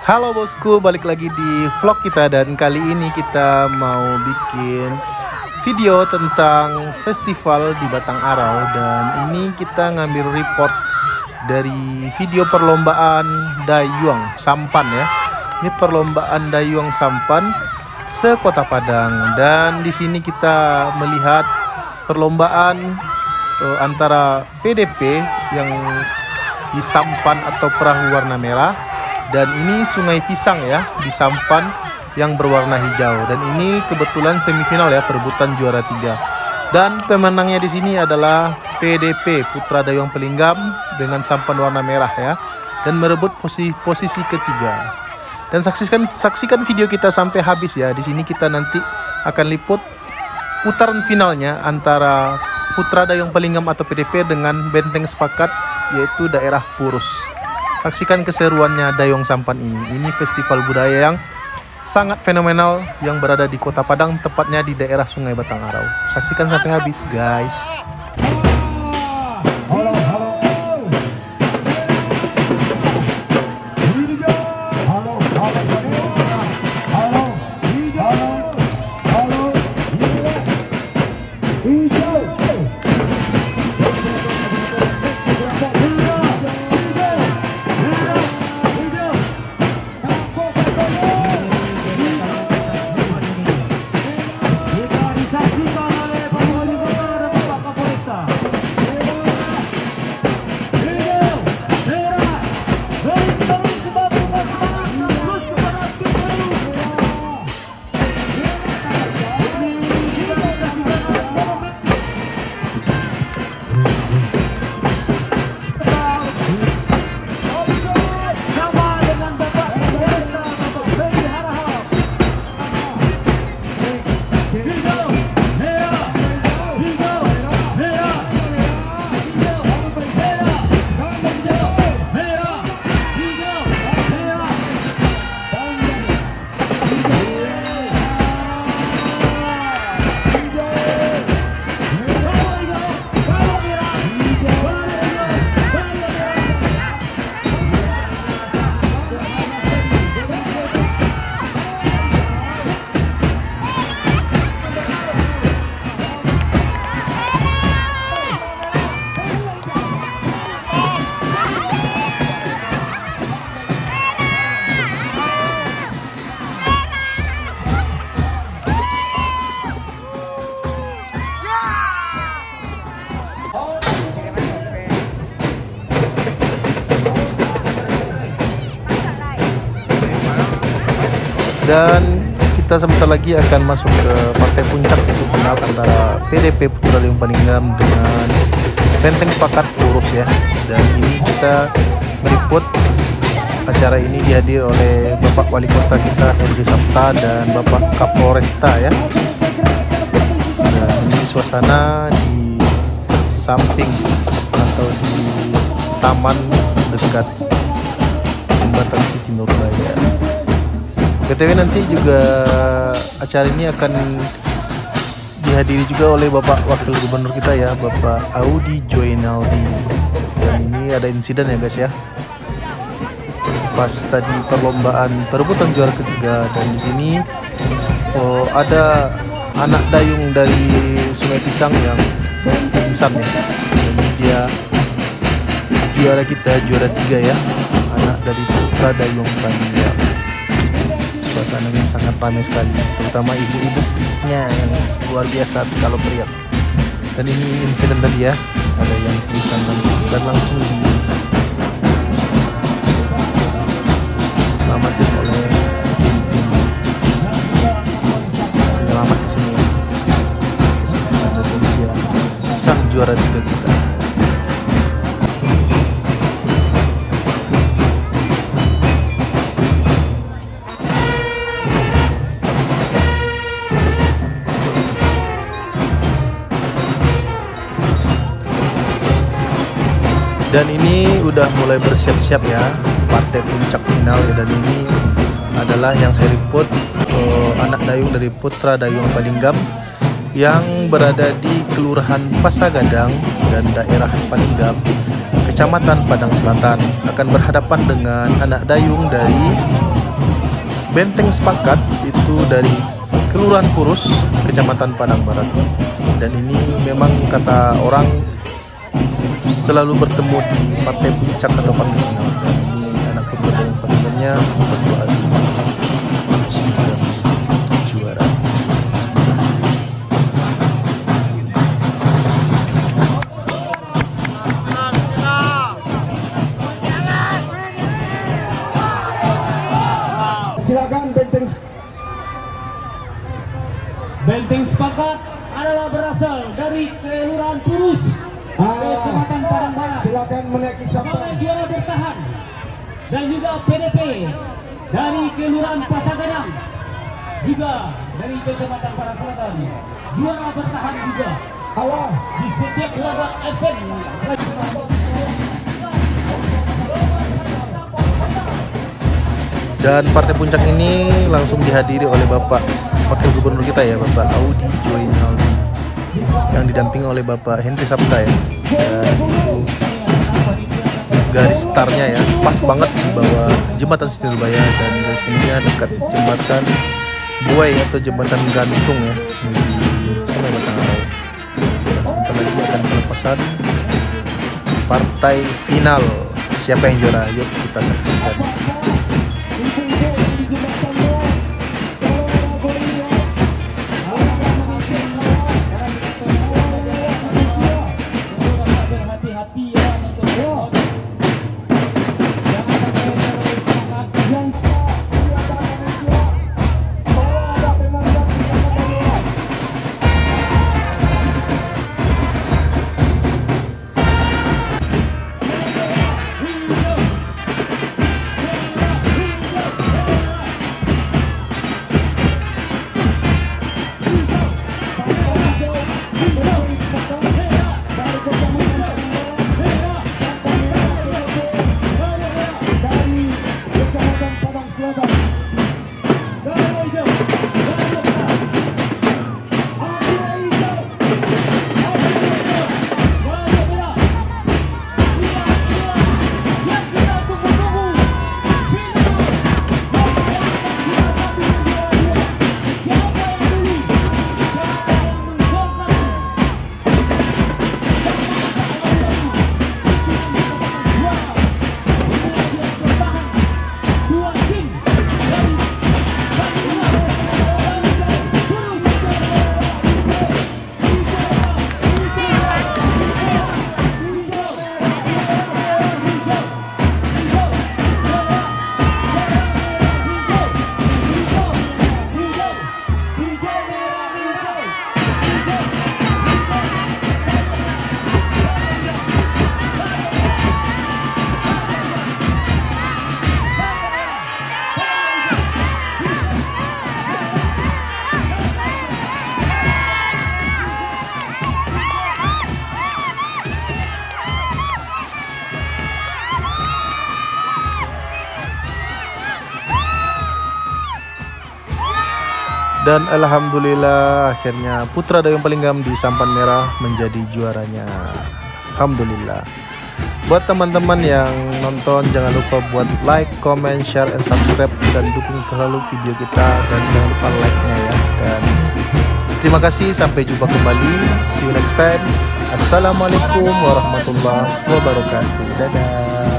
Halo bosku, balik lagi di vlog kita dan kali ini kita mau bikin video tentang festival di Batang Arau. Dan ini kita ngambil report dari video perlombaan dayung sampan ya. Ini perlombaan dayung sampan se-Kota Padang, dan di sini kita melihat perlombaan antara PDP yang di sampan atau perahu warna merah, dan ini Sungai Pisang ya di sampan yang berwarna hijau. Dan ini kebetulan semifinal ya, perebutan juara 3. Dan pemenangnya di sini adalah PDP Putra Dayung Pelinggam dengan sampan warna merah ya, dan merebut posisi ketiga. Dan saksikan video kita sampai habis ya. Di sini kita nanti akan liput putaran finalnya antara Putra Dayung Pelinggam atau PDP dengan Benteng Sepakat yaitu daerah Purus. Saksikan keseruannya dayung sampan ini. Ini festival budaya yang sangat fenomenal yang berada di Kota Padang, tepatnya di daerah Sungai Batang Arau. Saksikan sampai habis guys. Dan kita sebentar lagi akan masuk ke partai puncak, itu final antara PDP Putra Dayung Pelinggam dengan Benteng Sepakat Purus ya. Dan ini kita meliput acara ini dihadiri oleh Bapak Wali Kota kita Hendri Sapta dan Bapak Kapolresta ya. Dan ini suasana di samping atau di taman dekat jembatan Siti Nurbaya. BTW nanti juga acara ini akan dihadiri juga oleh Bapak Wakil Gubernur kita ya, Bapak Audi Joinaldi. Dan ini ada insiden ya guys ya, pas tadi perlombaan perebutan juara ketiga, dan di sini ada anak dayung dari Sungai Pisang yang pingsan ya. Jadi dia juara kita, juara 3 ya, anak dari Putra Dayung Pelinggam. Suasananya sangat ramai sekali, terutama ibu-ibunya yang luar biasa kalau melihat. Dan ini insiden tadi ya, ada yang pingsan dan langsung diselamatkan oleh tim penyelamat di sini ya. Kesempatan dari dia sang juara 3 kita. Dan ini udah mulai bersiap-siap ya partai puncak final ya. Dan ini adalah yang saya liput anak dayung dari Putra Dayung Pelinggam yang berada di Kelurahan Pasagadang dan daerah Pelinggam, Kecamatan Padang Selatan, akan berhadapan dengan anak dayung dari Benteng Sepakat itu dari Kelurahan Purus, Kecamatan Padang Barat. Dan ini memang kata orang selalu bertemu di partai puncak atau partai final. Dan ini anak putra dan pemimpinnya berdoa semoga menjadi juara. Silakan Benteng Sepakat adalah berasal dari Kelurahan Purus, Kecamatan Padang Barat. Silakan menaiki sampai juara bertahan. Dan juga PDP dari Kelurahan Pasagadang, juga dari Kecamatan Padang Selatan, juara bertahan juga. Allah di setiap laga event. Dan partai puncak ini langsung dihadiri oleh Bapak Wakil Gubernur kita ya, Bapak Audi Joinaldi, yang didampingi oleh Bapak Henry Sabta ya. Dan itu garis startnya ya, pas banget di bawah jembatan Siti Nurbaya, dan garis finishnya dekat jembatan Buai atau jembatan gantung ya di sana Batang Arau. Dan sebentar lagi akan pelepasan partai final. Siapa yang juara? Yuk kita saksikan. Dan alhamdulillah akhirnya Putra Dayung Palinggam di Sampan Merah menjadi juaranya. Alhamdulillah. Buat teman-teman yang nonton jangan lupa buat like, comment, share, and subscribe, dan dukung terlalu video kita, dan jangan lupa like-nya ya. Dan terima kasih, sampai jumpa kembali. See you next time. Assalamualaikum warahmatullahi wabarakatuh. Dadah.